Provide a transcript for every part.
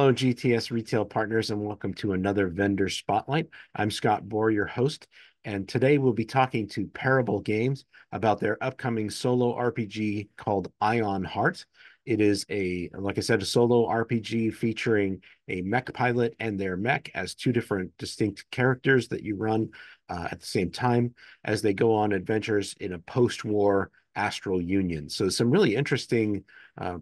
Hello, GTS retail partners, and welcome to another vendor spotlight. I'm Scott Bohr, your host, and today we'll be talking to Parable Games about their upcoming solo RPG called Ion Heart. It is like I said, a solo RPG featuring a mech pilot and their mech as two different distinct characters that you run at the same time as they go on adventures in a post-war astral union. So some really interesting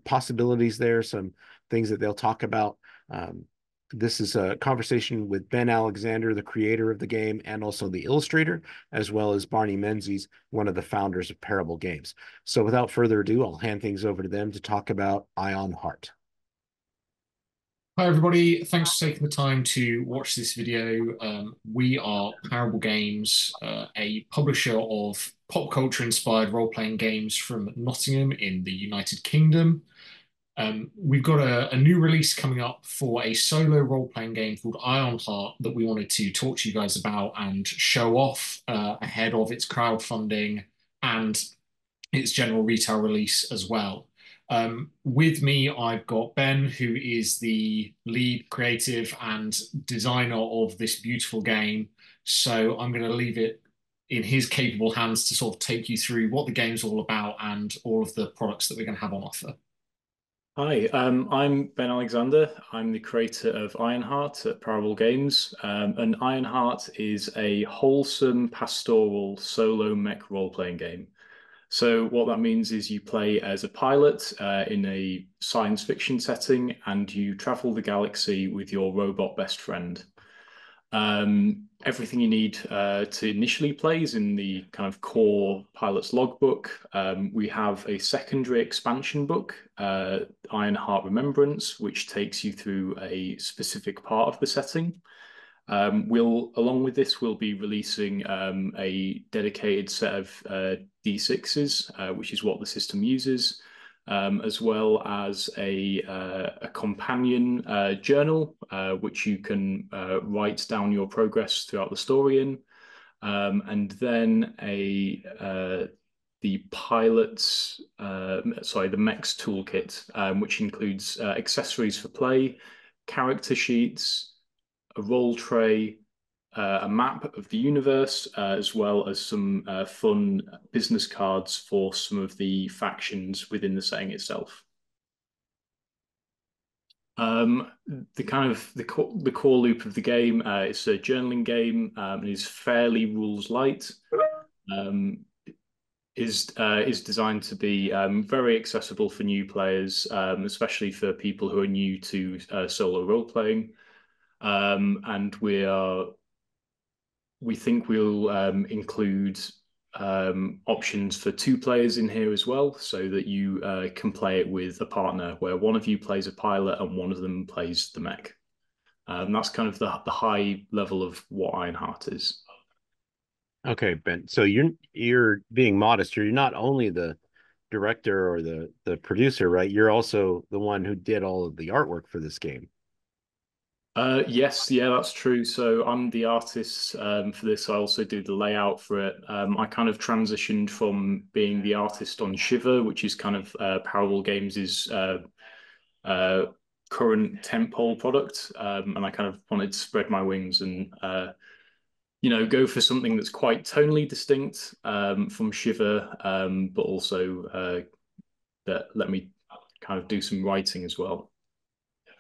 possibilities there, some things that they'll talk about. Um, this is a conversation with Ben Alexander, the creator of the game, and also the illustrator, as well as Barney Menzies, one of the founders of Parable Games. So without further ado, I'll hand things over to them to talk about Ion Heart. Hi everybody, thanks for taking the time to watch this video. We are Parable Games, a publisher of pop culture inspired role-playing games from Nottingham in the United Kingdom. We've got a new release coming up for a solo role-playing game called Ion Heart that we wanted to talk to you guys about and show off ahead of its crowdfunding and its general retail release as well. With me, I've got Ben, who is the lead creative and designer of this beautiful game. So I'm going to leave it in his capable hands to sort of take you through what the game's all about and all of the products that we're going to have on offer. Hi, I'm Ben Alexander. I'm the creator of Ironheart at Parable Games. And Ironheart is a wholesome pastoral solo mech role-playing game. So what that means is you play as a pilot in a science fiction setting, and you travel the galaxy with your robot best friend. Everything you need to initially play is in the kind of core pilot's logbook. We have a secondary expansion book, Ironheart Remembrance, which takes you through a specific part of the setting. Along with this, we'll be releasing a dedicated set of D6s, which is what the system uses, as well as a companion journal, which you can write down your progress throughout the story in, and then the pilot's, the mech's toolkit, which includes accessories for play, character sheets, a roll tray, a map of the universe, as well as some fun business cards for some of the factions within the setting itself. The core loop of the game, it's a journaling game, and is fairly rules light. Is designed to be very accessible for new players, especially for people who are new to solo role playing. And we think we'll include options for two players in here as well, so that you can play it with a partner where one of you plays a pilot and one of them plays the mech. That's kind of the high level of what Ironheart is. Okay, Ben. So you're being modest. You're not only the director or the producer, right? You're also the one who did all of the artwork for this game. Yes, yeah, that's true. So I'm the artist for this. I also do the layout for it. I kind of transitioned from being the artist on Shiver, which is kind of Parable Games' current tentpole product, and I kind of wanted to spread my wings and go for something that's quite tonally distinct from Shiver, but also that let me kind of do some writing as well.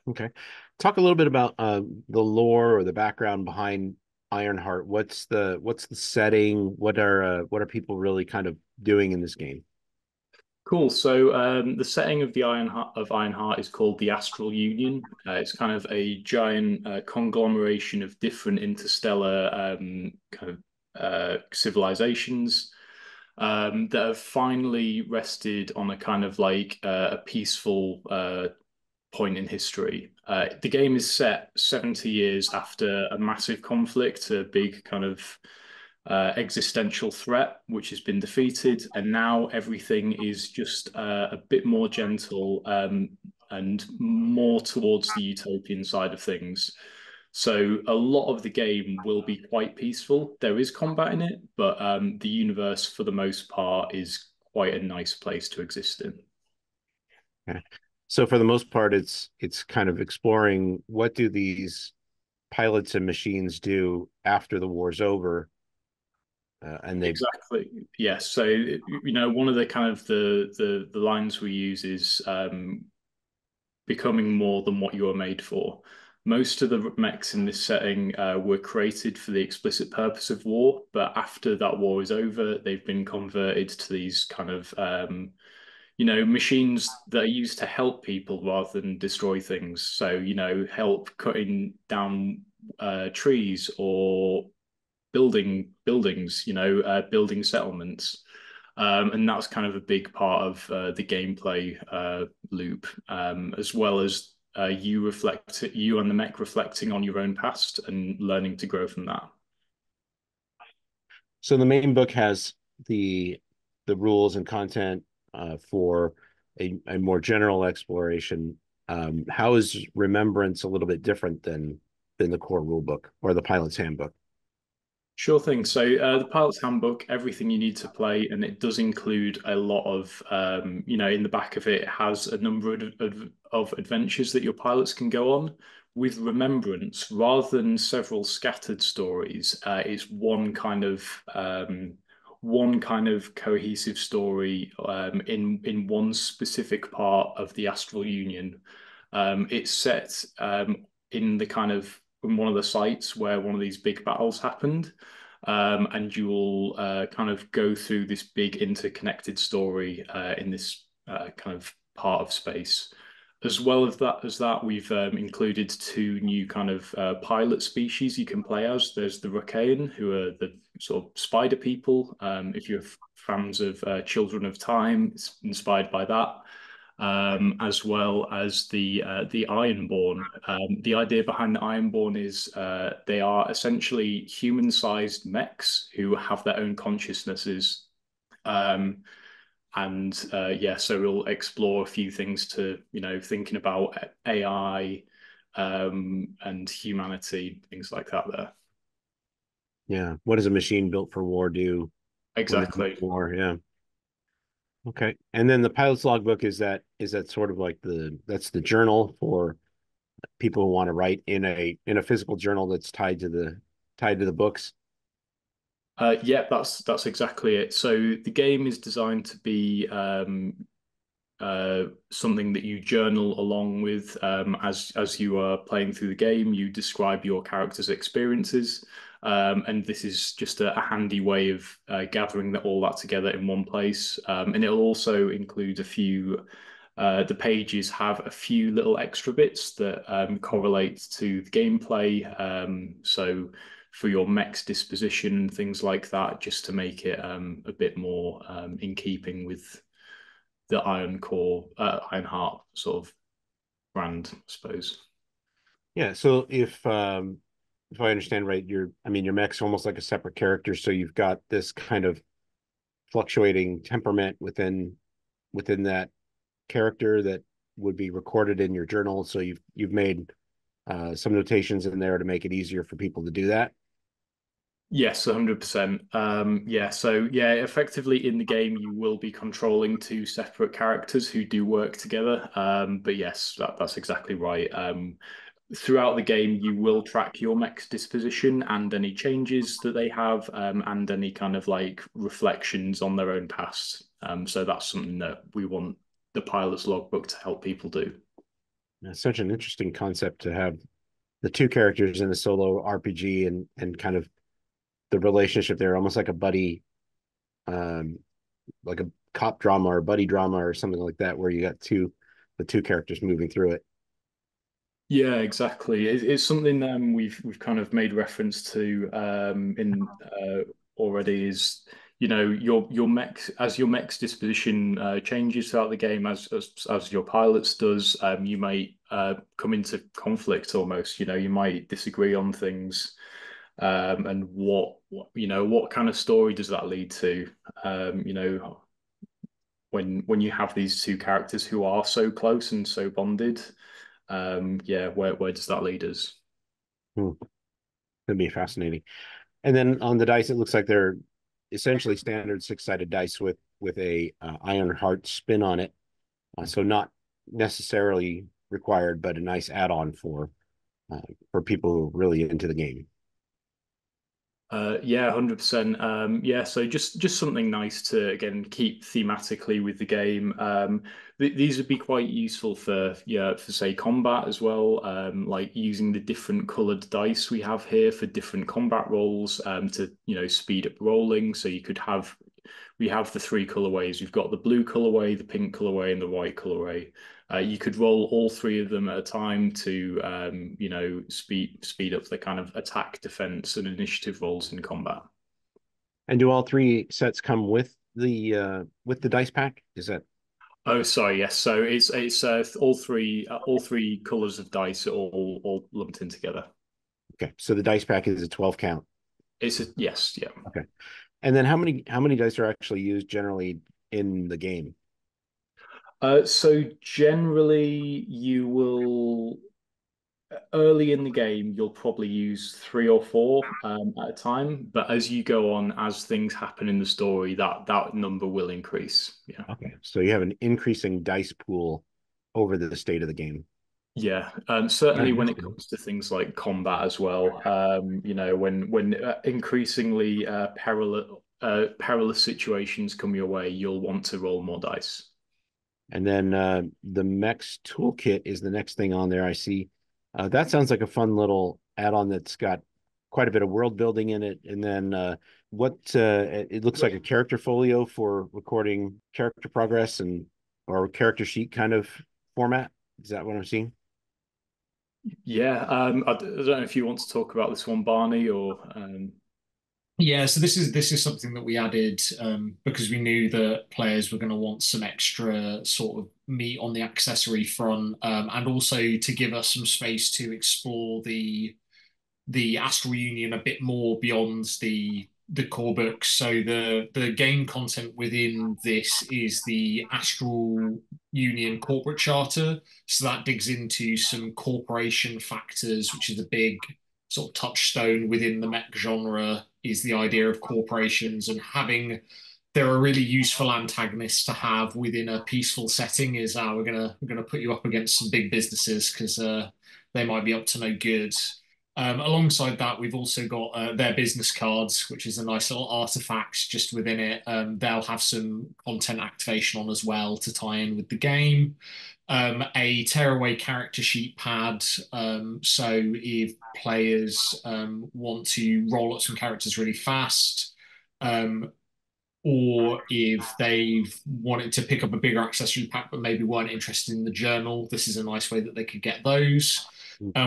Okay. Talk a little bit about the lore or the background behind Ironheart. What's the setting? What are people really kind of doing in this game? Cool. So the setting of the Ironheart is called the Astral Union. It's kind of a giant conglomeration of different interstellar kind of civilizations that have finally rested on a kind of like a peaceful point in history. The game is set 70 years after a massive conflict, a big kind of existential threat, which has been defeated, and now everything is just a bit more gentle and more towards the utopian side of things. So a lot of the game will be quite peaceful. There is combat in it, but the universe, for the most part, is quite a nice place to exist in. Okay. So for the most part, it's kind of exploring what do these pilots and machines do after the war's over, and they Exactly. Yes. So one of the kind of the lines we use is becoming more than what you are made for. Most of the mechs in this setting were created for the explicit purpose of war, but after that war is over, they've been converted to these kind of machines that are used to help people rather than destroy things. So, help cutting down trees or buildings, building settlements. And that's kind of a big part of the gameplay loop, as well as you and the mech reflecting on your own past and learning to grow from that. so the main book has the rules and content for a more general exploration. How is Remembrance a little bit different than the core rule book or the pilot's handbook? Sure thing. So the pilot's handbook, everything you need to play, and it does include a lot of, in the back of it, it has a number of adventures that your pilots can go on. With Remembrance, rather than several scattered stories, it's one kind of cohesive story in one specific part of the Astral Union. It's set in the kind of in one of the sites where one of these big battles happened. And you will kind of go through this big interconnected story in this kind of part of space. As well as that, we've included two new kind of pilot species you can play as. There's the Rakayan, who are the sort of spider people. If you're fans of Children of Time, it's inspired by that. As well as the Ironborn. The idea behind the Ironborn is they are essentially human-sized mechs who have their own consciousnesses. Um, and yeah, so we'll explore a few things to thinking about AI and humanity, things like that. There, Yeah. What does a machine built for war do when they're in exactly. war? Yeah. Okay. And then the pilot's logbook is that sort of like that's the journal for people who want to write in a physical journal that's tied to the books. Yeah, that's exactly it. So the game is designed to be something that you journal along with as you are playing through the game. You describe your character's experiences, and this is just a handy way of gathering all that together in one place. And it'll also include a few. The pages have a few little extra bits that correlate to the gameplay. So for your mech's disposition and things like that, just to make it a bit more in keeping with the Iron Heart sort of brand, I suppose. Yeah. So if I understand right, your mech's almost like a separate character. So you've got this kind of fluctuating temperament within that character that would be recorded in your journal. So you've made some notations in there to make it easier for people to do that. Yes, 100%. Yeah, so yeah, effectively in the game, you will be controlling two separate characters who do work together. But yes, that's exactly right. Throughout the game, you will track your mech's disposition and any changes that they have, and any kind of like reflections on their own past. So that's something that we want the pilot's logbook to help people do. It's such an interesting concept to have the two characters in a solo RPG and kind of the relationship there, almost like a buddy, um, like a cop drama or buddy drama or something like that, where you got the two characters moving through it. Yeah, exactly. It's something we've kind of made reference to in already is your mech as your mech's disposition changes throughout the game as your pilots does, you might come into conflict almost. You might disagree on things, and what kind of story does that lead to? When you have these two characters who are so close and so bonded, yeah, where does that lead us? Hmm. That'd be fascinating. And then on the dice, it looks like they're essentially standard six-sided dice with a iron heart spin on it. So necessarily required, but a nice add-on for people who are really into the game. Yeah, 100%. Yeah, so just something nice to again keep thematically with the game. These would be quite useful for yeah for say combat as well. Like using the different coloured dice we have here for different combat rolls. To speed up rolling. So you could have we have the three colorways. We've got the blue colorway, the pink colorway, and the white colorway. You could roll all three of them at a time to, speed up the kind of attack, defense, and initiative rolls in combat. And do all three sets come with the dice pack? Is that Oh, sorry, yes. So it's all three colors of dice are all lumped in together. okay? So the dice pack is a 12 count. It's a yes, yeah. Okay. And then how many dice are actually used generally in the game? So generally, you will early in the game, you'll probably use three or four at a time. But as you go on, as things happen in the story, that number will increase. Yeah. Okay. So you have an increasing dice pool over the state of the game. Yeah, All certainly right, when that's it good. comes to things like combat as well, when increasingly perilous situations come your way, you'll want to roll more dice. And then the Mechs toolkit is the next thing on there. I see. That sounds like a fun little add-on that's got quite a bit of world building in it. And then it looks like a character folio for recording character progress and or character sheet kind of format. Is that what I'm seeing? Yeah, I don't know if you want to talk about this one, Barney, or Yeah, so this is something that we added because we knew that players were going to want some extra sort of meat on the accessory front, and also to give us some space to explore the Astral Union a bit more beyond the core books. So the game content within this is the Astral Union corporate charter. So that digs into some corporation factors, which is a big sort of touchstone within the mech genre, is the idea of corporations and having they're a really useful antagonist to have within a peaceful setting. Is we're gonna put you up against some big businesses because they might be up to no good. Alongside that, we've also got their business cards, which is a nice little artifact just within it. They'll have some content activation on as well to tie in with the game. A tearaway character sheet pad. So if players want to roll up some characters really fast, um, or if they've wanted to pick up a bigger accessory pack but maybe weren't interested in the journal, this is a nice way that they could get those.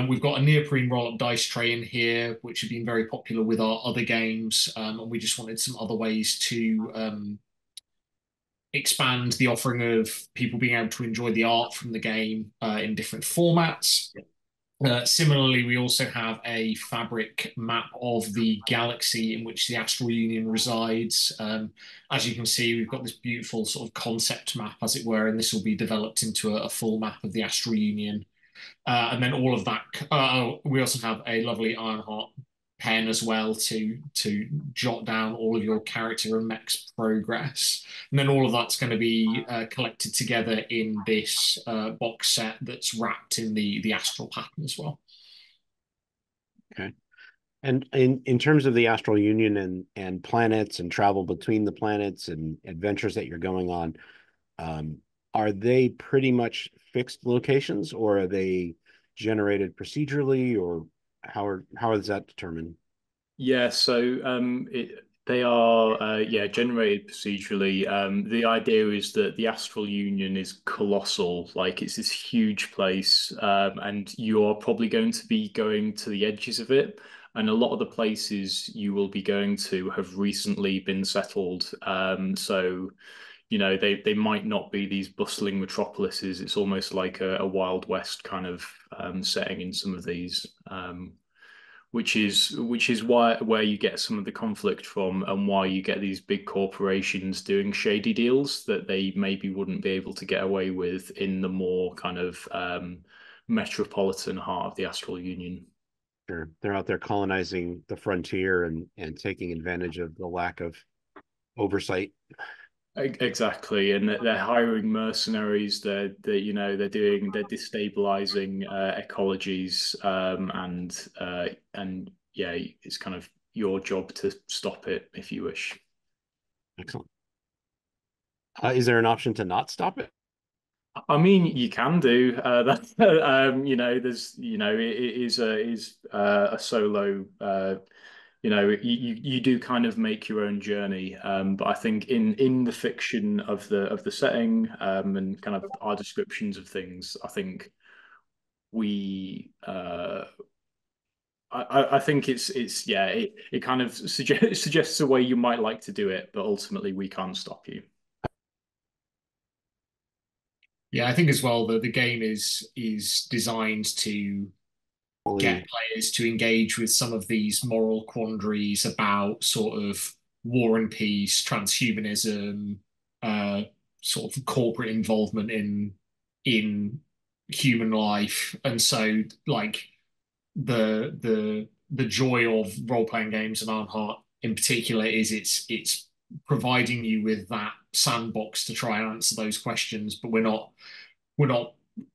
We've got a neoprene roll-up dice tray in here, which have been very popular with our other games, and we just wanted some other ways to expand the offering of people being able to enjoy the art from the game in different formats. Similarly, we also have a fabric map of the galaxy in which the Astral Union resides. As you can see, we've got this beautiful sort of concept map, as it were, and this will be developed into a full map of the Astral Union. And then all of that. We also have a lovely Ironheart pen as well to jot down all of your character and mech's progress. And then all of that's going to be collected together in this box set that's wrapped in the astral pattern as well. Okay. And in terms of the Astral Union and planets and travel between the planets and adventures that you're going on, are they pretty much fixed locations or are they generated procedurally or how is that determined? Yeah, so they are generated procedurally. The idea is that the Astral Union is colossal, like it's this huge place, and you're probably going to be going to the edges of it. And a lot of the places you will be going to have recently been settled. So they might not be these bustling metropolises. It's almost like a Wild West kind of setting in some of these. Which is why where you get some of the conflict from and why you get these big corporations doing shady deals that they maybe wouldn't be able to get away with in the more kind of metropolitan heart of the Astral Union. Sure. They're out there colonizing the frontier and taking advantage of the lack of oversight. Exactly, and they're hiring mercenaries. They're destabilizing ecologies, and yeah, it's kind of your job to stop it if you wish. Excellent. Is there an option to not stop it? I mean, you can do that. There's it is a solo. You do kind of make your own journey, but I think in the fiction of the setting, and kind of our descriptions of things, I think we I think it's yeah, it kind of suggests a way you might like to do it, but ultimately we can't stop you. Yeah, I think as well that the game is designed to get Fully, players to engage with some of these moral quandaries about sort of war and peace, transhumanism, uh, sort of corporate involvement in human life, and so like the joy of role playing games and Ironheart in particular is it's providing you with that sandbox to try and answer those questions, but we're not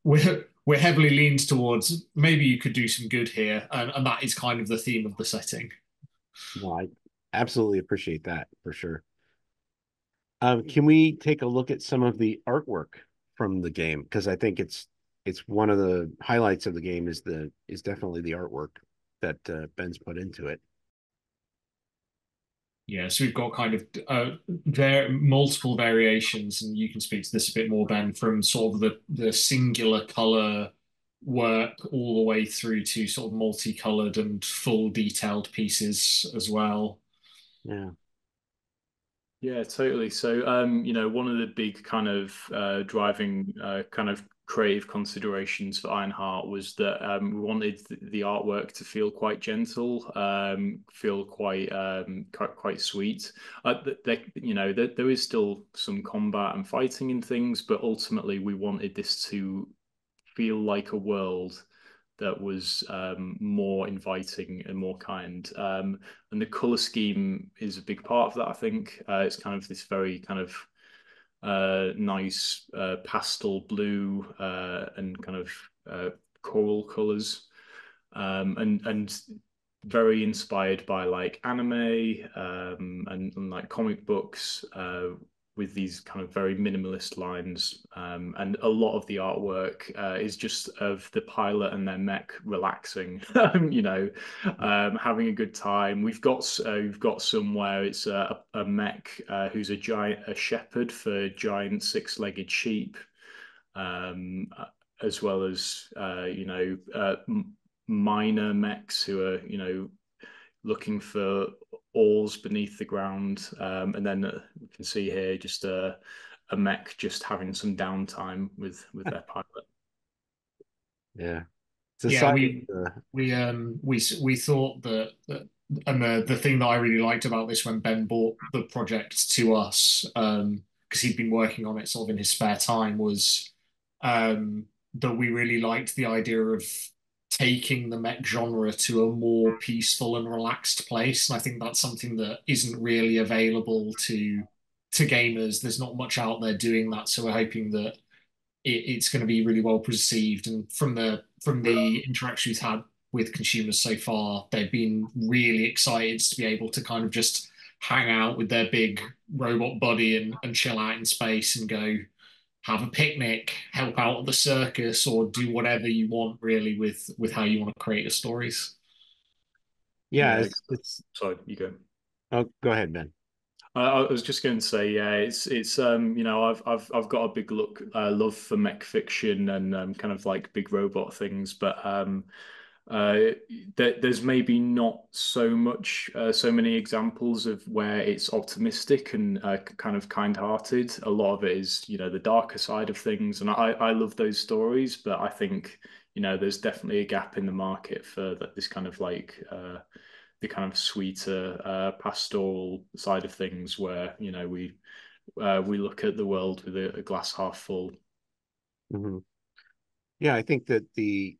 we're heavily leaned towards maybe you could do some good here, and that is kind of the theme of the setting. no, I absolutely appreciate that for sure. Can we take a look at some of the artwork from the game? Because I think it's one of the highlights of the game is definitely the artwork that Ben's put into it. Yeah, so we've got kind of there multiple variations, and you can speak to this a bit more, Ben, from sort of the singular color work all the way through to sort of multicolored and full detailed pieces as well. Yeah. Yeah, totally. So, one of the big kind of driving kind of creative considerations for Ironheart was that we wanted the artwork to feel quite gentle, feel quite sweet. There is still some combat and fighting and things, but ultimately we wanted this to feel like a world that was more inviting and more kind. And the color scheme is a big part of that, I think. It's kind of this very kind of nice pastel blue and kind of coral colors, and very inspired by like anime and like comic books with these kind of very minimalist lines. And a lot of the artwork is just of the pilot and their mech relaxing, having a good time. We've got somewhere it's a mech who's a shepherd for giant six-legged sheep, um, as well as minor mechs who are looking for ores beneath the ground. And then we can see here just a mech just having some downtime with their pilot. Yeah. It's a Yeah, side we thought and the thing that I really liked about this when Ben brought the project to us, because he'd been working on it sort of in his spare time, was that we really liked the idea of taking the mech genre to a more peaceful and relaxed place. And I think that's something that isn't really available to gamers. There's not much out there doing that, so we're hoping that it's going to be really well perceived. And from the interaction we've had with consumers so far, they've been really excited to be able to kind of just hang out with their big robot buddy and chill out in space and go have a picnic, help out at the circus, or do whatever you want really with how you want to create your stories. yeah, Yeah, it's sorry, you go. oh, go ahead, Ben. I was just going to say, yeah, it's I've got a big love for mech fiction and kind of like big robot things, but uh, there's maybe not so many examples of where it's optimistic and kind of kind-hearted. A lot of it is, the darker side of things, and I love those stories, but I think, there's definitely a gap in the market for this kind of like the kind of sweeter pastoral side of things, where we look at the world with a glass half full. Hmm. Yeah, I think that the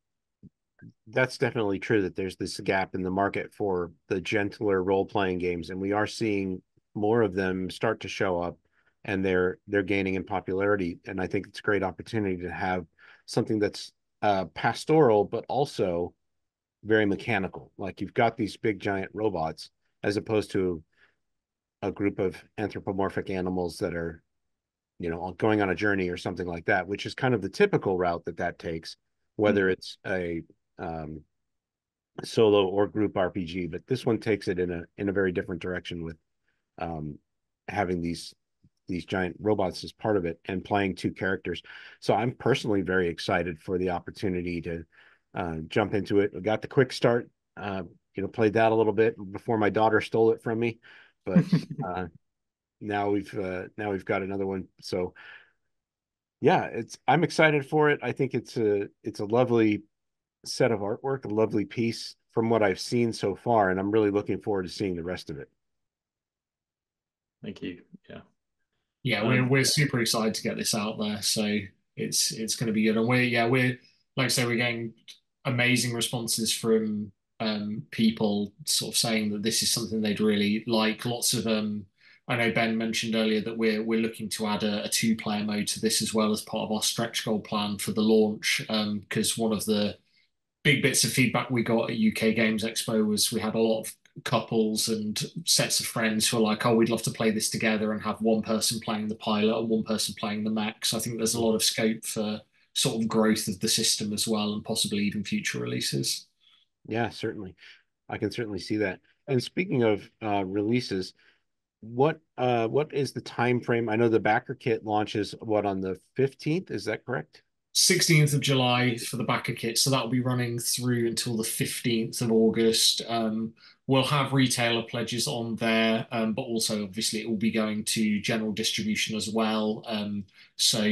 that's definitely true that there's this gap in the market for the gentler role-playing games, and we are seeing more of them start to show up. and they're gaining in popularity. And I think it's a great opportunity to have something that's pastoral, but also very mechanical. Like you've got these big giant robots as opposed to a group of anthropomorphic animals that are, going on a journey or something like that, which is kind of the typical route that takes, whether it's a solo or group RPG. But this one takes it in a very different direction with um, having these giant robots as part of it and playing two characters. So I'm personally very excited for the opportunity to jump into it. We got the quick start, played that a little bit before my daughter stole it from me, but now we've got another one. So yeah, I'm excited for it. I think it's a lovely set of artwork, a lovely piece from what I've seen so far, and I'm really looking forward to seeing the rest of it. Thank you. Yeah. Yeah, we're super excited to get this out there, so it's going to be good. And we're like I say, we're getting amazing responses from people sort of saying that this is something they'd really like. Lots of I know Ben mentioned earlier that we're looking to add a two-player mode to this as well as part of our stretch goal plan for the launch. Because one of the big bits of feedback we got at UK Games Expo was we had a lot of couples and sets of friends who are like, oh, we'd love to play this together and have one person playing the pilot and one person playing the mech. So I think there's a lot of scope for sort of growth of the system as well and possibly even future releases. Yeah, certainly. I can certainly see that. And speaking of releases, what is the time frame? I know the Backerkit launches what on the 15th, is that correct? 16th of July for the Backerkit, so that'll be running through until the 15th of August. We'll have retailer pledges on there, but also obviously it will be going to general distribution as well. So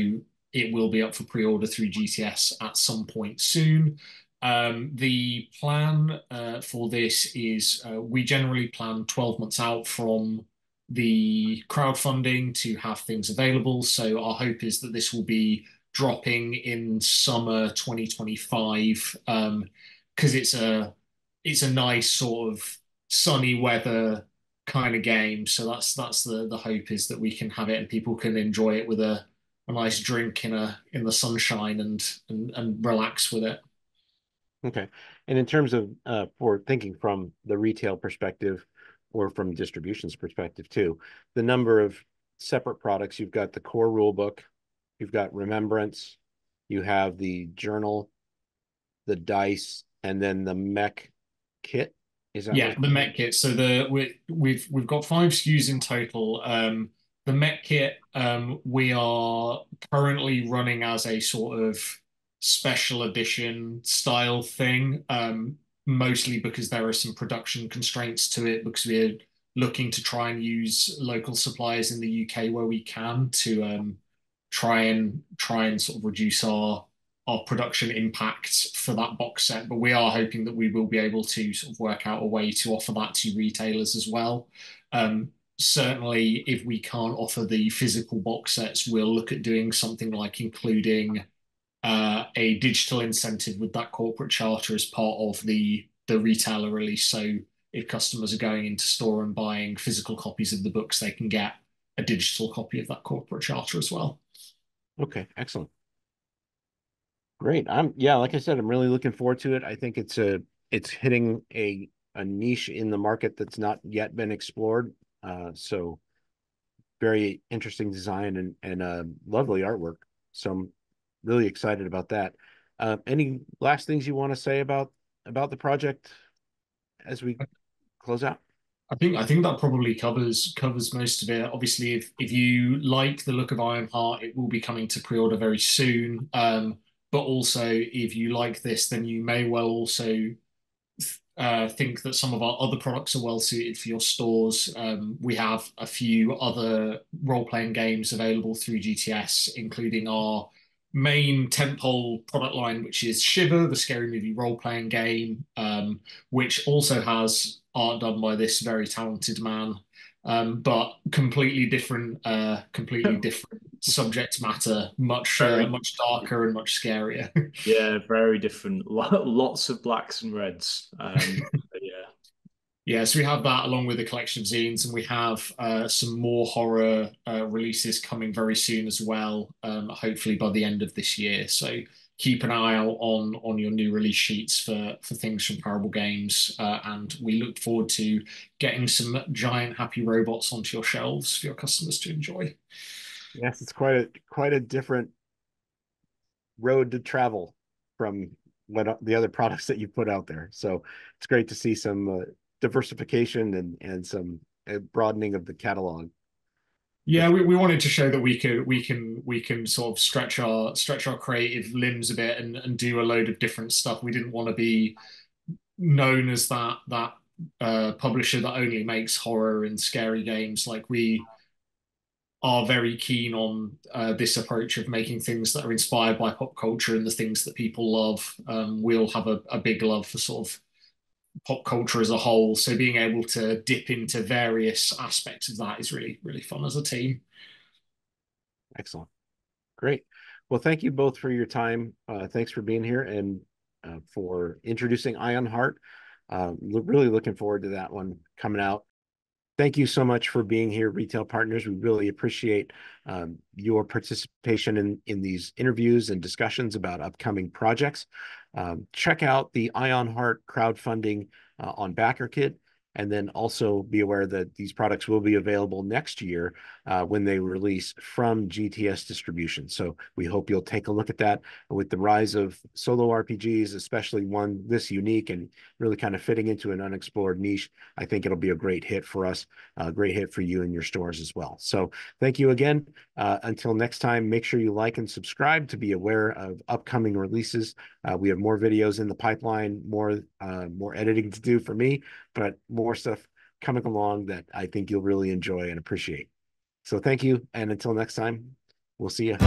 it will be up for pre-order through GTS at some point soon. The plan for this is we generally plan 12 months out from the crowdfunding to have things available. So our hope is that this will be dropping in summer 2025 because it's a nice sort of sunny weather kind of game. So that's the hope is that we can have it and people can enjoy it with a nice drink in the sunshine and relax with it. Okay. And in terms of for thinking from the retail perspective or from distribution's perspective too, the number of separate products, you've got the core rule book, you've got Remembrance, you have the journal, the dice, and then the mech kit. Is that Yeah, right? the Met kit. So we've got five SKUs in total. The Met kit we are currently running as a sort of special edition style thing, mostly because there are some production constraints to it because we're looking to try and use local suppliers in the UK where we can to try and sort of reduce our production impact for that box set, but we are hoping that we will be able to sort of work out a way to offer that to retailers as well. Certainly, if we can't offer the physical box sets, we'll look at doing something like including a digital incentive with that corporate charter as part of the retailer release. So if customers are going into store and buying physical copies of the books, they can get a digital copy of that corporate charter as well. Okay, excellent. Great. Yeah, like I said, I'm really looking forward to it. I think it's hitting a niche in the market that's not yet been explored. So very interesting design and lovely artwork. So I'm really excited about that. Any last things you want to say about the project as we close out? I think that probably covers most of it. Obviously, if you like the look of Ironheart, it will be coming to pre-order very soon. But also, if you like this, then you may well also think that some of our other products are well suited for your stores. We have a few other role-playing games available through GTS, including our main tentpole product line, which is Shiver, the scary movie role-playing game, which also has art done by this very talented man, but completely different subject matter, Very, much darker and much scarier. yeah, very different. Lots of blacks and reds. Yeah. Yeah, so we have that along with a collection of zines, and we have some more horror releases coming very soon as well. Hopefully by the end of this year. So keep an eye out on your new release sheets for things from Parable Games, and we look forward to getting some giant happy robots onto your shelves for your customers to enjoy. Yes, it's quite a different road to travel from what the other products that you put out there. So it's great to see some diversification and some broadening of the catalog. Yeah, we wanted to show that we can sort of stretch our creative limbs a bit and do a load of different stuff. We didn't want to be known as that publisher that only makes horror and scary games. Like we are very keen on this approach of making things that are inspired by pop culture and the things that people love. We all have a big love for sort of pop culture as a whole. So being able to dip into various aspects of that is really, really fun as a team. Excellent. Great. Well, thank you both for your time. Thanks for being here and for introducing Ironheart. Really looking forward to that one coming out. Thank you so much for being here, retail partners. We really appreciate your participation in these interviews and discussions about upcoming projects. Check out the Ironheart crowdfunding on Backerkit, and then also be aware that these products will be available next year when they release from GTS distribution. So we hope you'll take a look at that. With the rise of solo RPGs, especially one this unique and really kind of fitting into an unexplored niche, I think it'll be a great hit for us, a great hit for you and your stores as well. So thank you again. Until next time, make sure you like and subscribe to be aware of upcoming releases. We have more videos in the pipeline, more editing to do for me, but more stuff coming along that I think you'll really enjoy and appreciate. So thank you. And until next time, we'll see you.